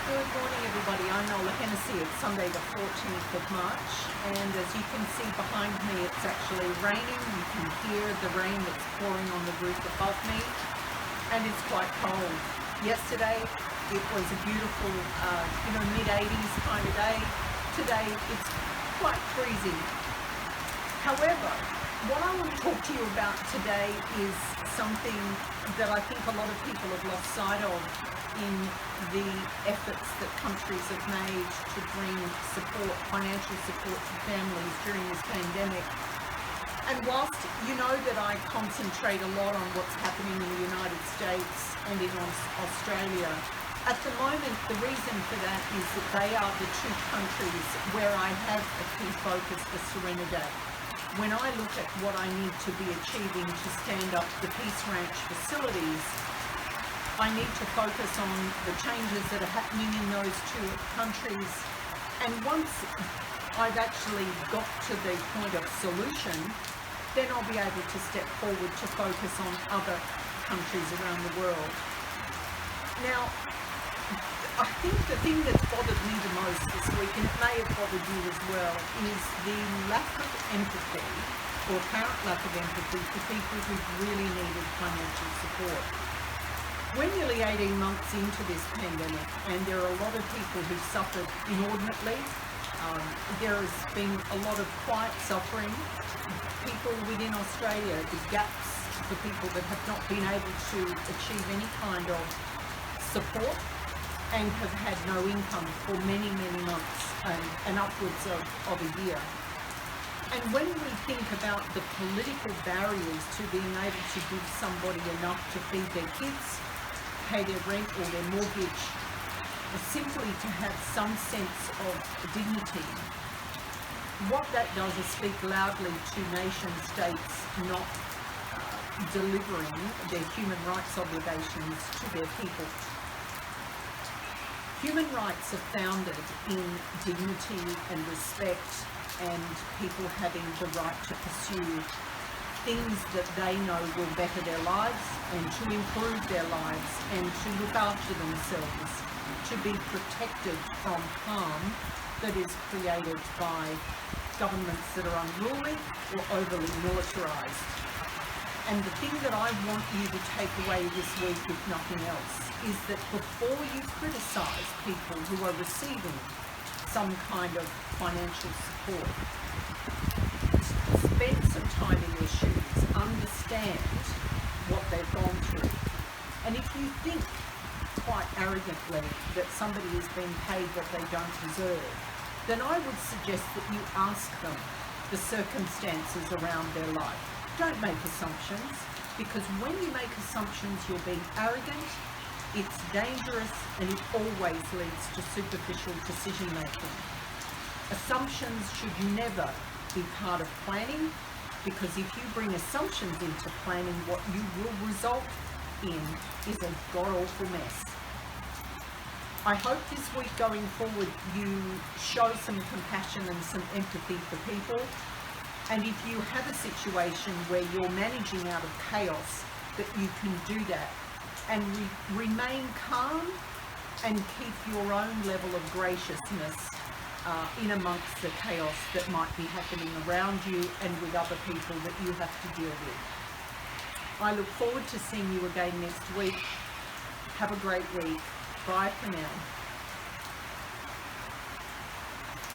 Good morning, everybody. I'm Nola. It's Sunday the 14th of March, and as you can see behind me, it's actually raining. You can hear the rain that's pouring on the roof above me, and it's quite cold. Yesterday, it was a beautiful, mid-80s kind of day. Today, it's quite freezing. However, what I want to talk to you about today is something that I think a lot of people have lost sight of in the efforts that countries have made to bring support, financial support to families during this pandemic. And whilst you know that I concentrate a lot on what's happening in the United States and in Australia, at the moment the reason for that is that they are the two countries where I have a key focus for Serenity. When I look at what I need to be achieving to stand up the Peace Ranch facilities, I need to focus on the changes that are happening in those two countries. And once I've actually got to the point of solution, then I'll be able to step forward to focus on other countries around the world. Now, I think the thing that's bothered me the most this week, and it may have bothered you as well, is the lack of empathy, or apparent lack of empathy, for people who've really needed financial support. We're nearly 18 months into this pandemic, and there are a lot of people who've suffered inordinately. There has been a lot of quiet suffering. People within Australia, the gaps for people that have not been able to achieve any kind of support and have had no income for many, many months and upwards of a year. And when we think about the political barriers to being able to give somebody enough to feed their kids, pay their rent or their mortgage, or simply to have some sense of dignity, what that does is speak loudly to nation states not delivering their human rights obligations to their people. Human rights are founded in dignity and respect, and people having the right to pursue things that they know will better their lives and to improve their lives and to look after themselves, to be protected from harm that is created by governments that are unruly or overly militarised. And the thing that I want you to take away this week, if nothing else, is that before you criticise people who are receiving some kind of financial support, spend some time in their shoes, understand what they've gone through. And if you think quite arrogantly that somebody is being paid what they don't deserve, then I would suggest that you ask them the circumstances around their life. Don't make assumptions, because when you make assumptions, you're being arrogant, it's dangerous, and it always leads to superficial decision making. Assumptions should never be part of planning, because if you bring assumptions into planning, what you will result in is a god-awful mess. I hope this week going forward you show some compassion and some empathy for people, and if you have a situation where you're managing out of chaos, that you can do that and remain calm and keep your own level of graciousness in amongst the chaos that might be happening around you and with other people that you have to deal with. I look forward to seeing you again next week. Have a great week. Bye for now.